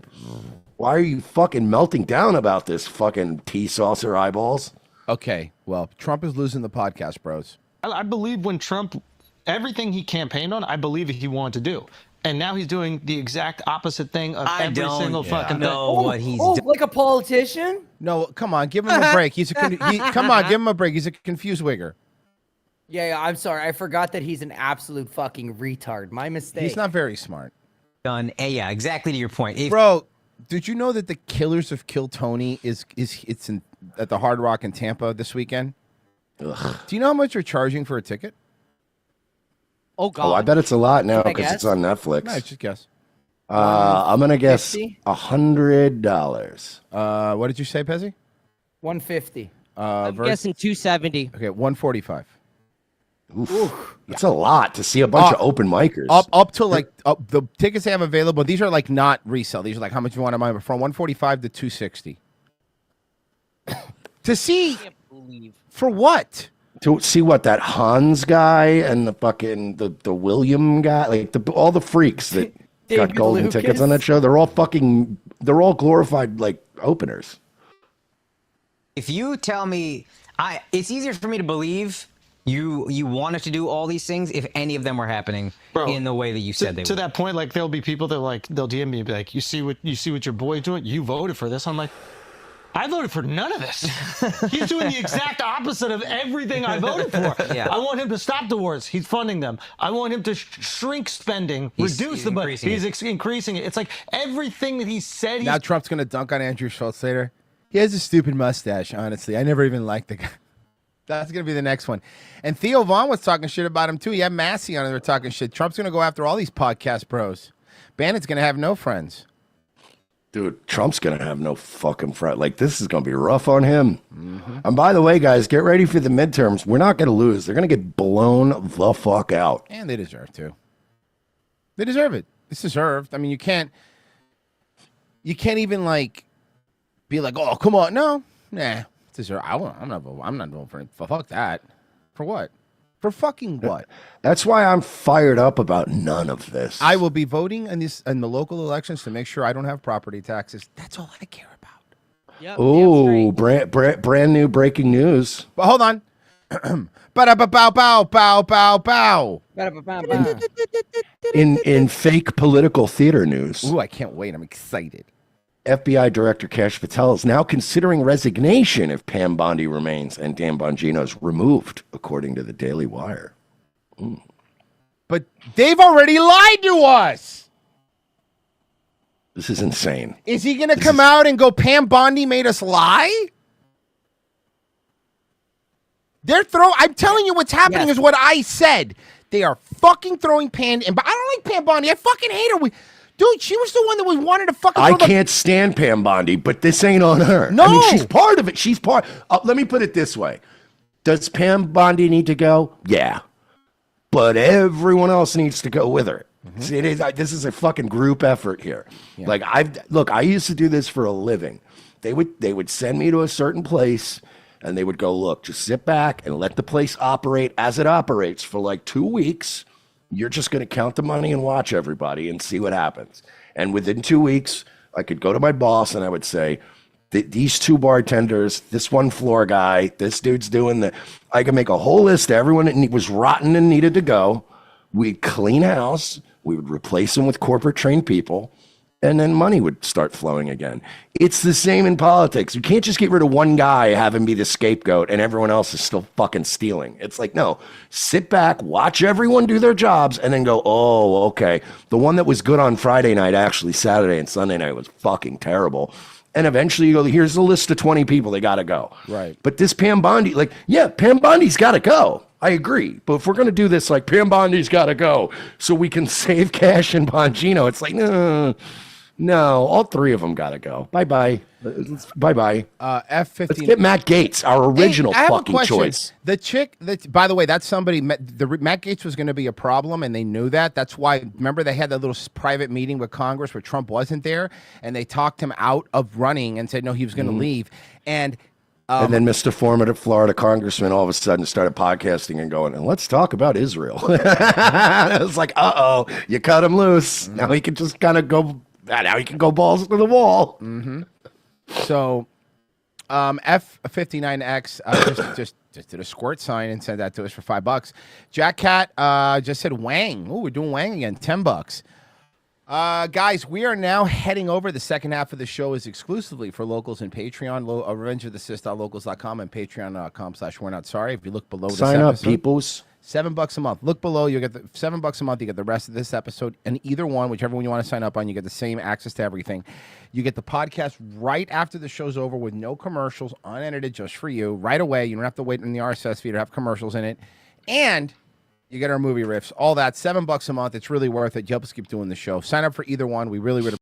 Why are you fucking melting down about this fucking tea saucer eyeballs? Okay, well, Trump is losing the podcast, bros. I believe when Trump, everything he campaigned on, I believe he wanted to do. And now he's doing the exact opposite thing of every single fucking thing. What he's doing. Like a politician? No, come on, give him a break. Come on, give him a break. He's a confused wigger. Yeah, I'm sorry. I forgot that he's an absolute fucking retard. My mistake. He's not very smart. Done. Yeah, exactly to your point. Bro, did you know that the Killers of Kill Tony at the Hard Rock in Tampa this weekend? Ugh. Do you know how much you're charging for a ticket? Oh God! Oh, I bet it's a lot now because it's on Netflix. No, just guess. I'm gonna guess $100. What did you say, Pezzy? 150. I'm guessing 270. Okay, 145. Oof. That's a lot to see a bunch of open micers. Up to like the tickets they have available. These are like not resale. These are like how much you want to buy from 145 to 260. To see for what? To see what that Hans guy and the fucking the William guy, like all the freaks that got golden tickets on that show. They're all glorified like openers. If you tell me, it's easier for me to believe you wanted to do all these things if any of them were happening in the way that you said they to would. that point, like there'll be people that like they'll DM me and be like, you see what your boy's doing? You voted for this. I'm like, I voted for none of this. He's doing the exact opposite of everything I voted for. Yeah. I want him to stop the wars. He's funding them. I want him to shrink spending, reduce the budget. He's increasing it. It's like everything that he said. Now Trump's going to dunk on Andrew Schultz later. He has a stupid mustache, honestly. I never even liked the guy. That's going to be the next one. And Theo Vaughn was talking shit about him, too. He had Massey on there talking shit. Trump's going to go after all these podcast bros. Bannock's going to have no friends. Dude, Trump's going to have no fucking friend. Like, this is going to be rough on him. Mm-hmm. And by the way, guys, get ready for the midterms. We're not going to lose. They're going to get blown the fuck out. And they deserve to. They deserve it. It's deserved. I mean, you can't even, like, be like, oh, come on. No. Nah. It's deserved. I'm not voting for it. Fuck that. For what? For fucking what? That's why I'm fired up about none of this. I will be voting in the local elections to make sure I don't have property taxes. That's all I care about. Yep, Oh, brand new breaking news. But hold on. Bow. In fake political theater news. Ooh, I can't wait. I'm excited. FBI Director Kash Patel is now considering resignation if Pam Bondi remains and Dan Bongino is removed, according to the Daily Wire. But they've already lied to us. This is insane. Is he going to come out and go, Pam Bondi made us lie? I'm telling you what's happening is what I said. They are fucking throwing Pam, and I don't like Pam Bondi. I fucking hate her. Dude, she was the one that was wanted to fucking. I can't stand Pam Bondi, but this ain't on her. No, I mean, she's part of it. She's part. Let me put it this way: does Pam Bondi need to go? Yeah, but everyone else needs to go with her. See, this is a fucking group effort here. Yeah. Like I used to do this for a living. They would send me to a certain place. And they would go, look, just sit back and let the place operate as it operates for like 2 weeks. You're just going to count the money and watch everybody and see what happens. And within 2 weeks, I could go to my boss and I would say, these 2 bartenders, this 1 floor guy, this dude's doing the. I could make a whole list of everyone that was rotten and needed to go. We'd clean house. We would replace them with corporate trained people. And then money would start flowing again. It's the same in politics. You can't just get rid of one guy, have him be the scapegoat, and everyone else is still fucking stealing. It's like, no, sit back, watch everyone do their jobs, and then go, oh, okay. The one that was good on Friday night, actually Saturday and Sunday night was fucking terrible. And eventually you go, here's a list of 20 people, they got to go. Right. But this Pam Bondi, Pam Bondi's got to go. I agree. But if we're going to do this, like, Pam Bondi's got to go so we can save cash in Bongino, it's like, no, all 3 of them got to go. Bye-bye. Bye-bye. F-15. Let's get Matt Gaetz, our original fucking choice. The chick, by the way, that's somebody, Matt Gaetz was going to be a problem, and they knew that. That's why, remember, they had that little private meeting with Congress where Trump wasn't there, and they talked him out of running and said, no, he was going to leave. And then Mr. Florida congressman all of a sudden started podcasting and going, and let's talk about Israel. It was like, uh-oh, you cut him loose. Now he can just kind of go... Now he can go balls to the wall. Mm-hmm. So, F59X just did a squirt sign and sent that to us for $5. Jack Cat just said Wang. Oh, we're doing Wang again. $10. Guys, we are now heading over. The second half of the show is exclusively for locals and Patreon. revengeofthesist.locals.com and patreon.com/we're not sorry. If you look below this sign episode, up, peoples. $7 a month. Look below. You get the $7 a month. You get the rest of this episode, and either one, whichever one you want to sign up on, you get the same access to everything. You get the podcast right after the show's over with no commercials, unedited, just for you, right away. You don't have to wait in the RSS feed to have commercials in it, and you get our movie riffs. All that $7 a month. It's really worth it. You help us keep doing the show. Sign up for either one. We really would.